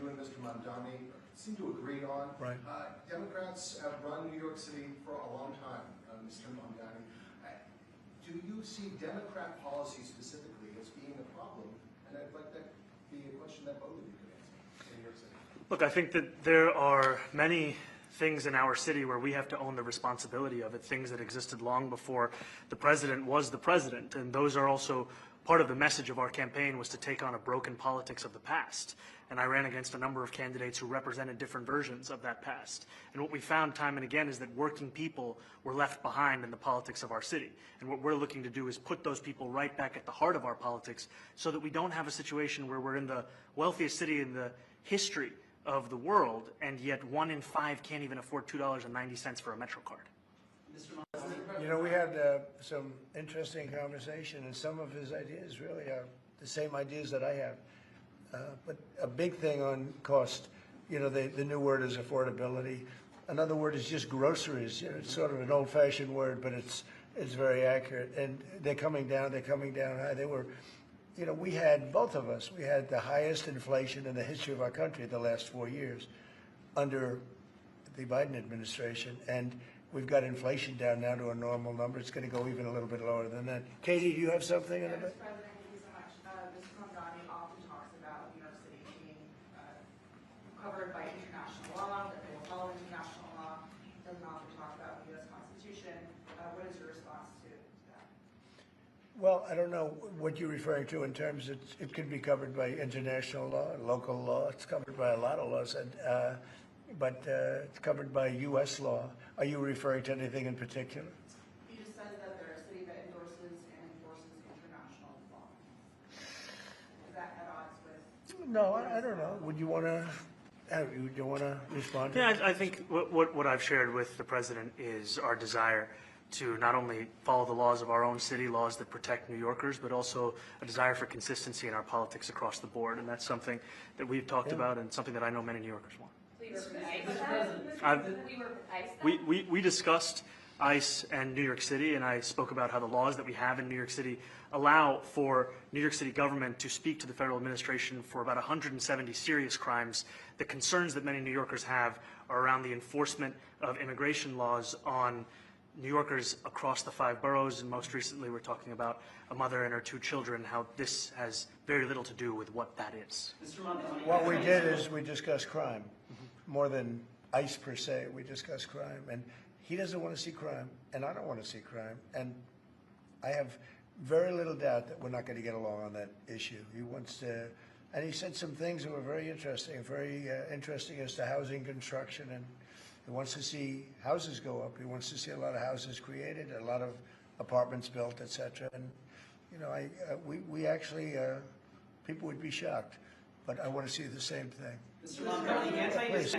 you and Mr. Mamdani seem to agree on. Right. Democrats have run New York City for a long time, Mr. Mamdani. Do you see Democrat policy specifically as being a problem? And I'd like that to be a question that both of you could answer in New York City. Look, I think that there are many things in our city where we have to own the responsibility of it, things that existed long before the president was the president. And those are also part of the message of our campaign, was to take on a broken politics of the past. And I ran against a number of candidates who represented different versions of that past. And what we found time and again is that working people were left behind in the politics of our city. And what we're looking to do is put those people right back at the heart of our politics so that we don't have a situation where we're in the wealthiest city in the history of the world, and yet 1 in 5 can't even afford $2.90 for a Metro card. You know, we had some interesting conversation, and some of his ideas really are the same ideas that I have. But a big thing on cost, you know, the new word is affordability. Another word is just groceries. You know, it's sort of an old-fashioned word, but it's very accurate. And they're coming down high. They were, you know, we had, both of us, we had the highest inflation in the history of our country the last 4 years under the Biden administration. And we've got inflation down now to a normal number. It's going to go even a little bit lower than that. Katie, do you have something in a bit? Mr. President, thank you so much. Mr. Mamdani often talks about New York City being covered by international law, that they will follow international law. Doesn't often talk about the U.S. Constitution. What is your response to that? Well, I don't know what you're referring to in terms of it could be covered by international law, local law. It's covered by a lot of laws, but it's covered by U.S. law. Are you referring to anything in particular? He just says that they're a city that endorses and enforces international law. Is that at odds with? No, I don't know. Would you want to respond to Yeah, that? I think what I've shared with the president is our desire to not only follow the laws of our own city, laws that protect New Yorkers, but also a desire for consistency in our politics across the board. And that's something that we've talked about and something that I know many New Yorkers want. We discussed ICE and New York City, and I spoke about how the laws that we have in New York City allow for New York City government to speak to the federal administration for about 170 serious crimes. The concerns that many New Yorkers have are around the enforcement of immigration laws on New Yorkers across the 5 boroughs, and most recently we're talking about a mother and her 2 children, how this has very little to do with what that is. What we did is we discussed crime. More than ICE per se, we discussed crime. And he doesn't want to see crime, and I don't want to see crime. And I have very little doubt that we're not going to get along on that issue. He wants to, and he said some things that were very interesting as to housing construction, and he wants to see houses go up. He wants to see a lot of houses created, a lot of apartments built, etc. And you know, we actually, people would be shocked, but I want to see the same thing. Mr. Mamdani, Please.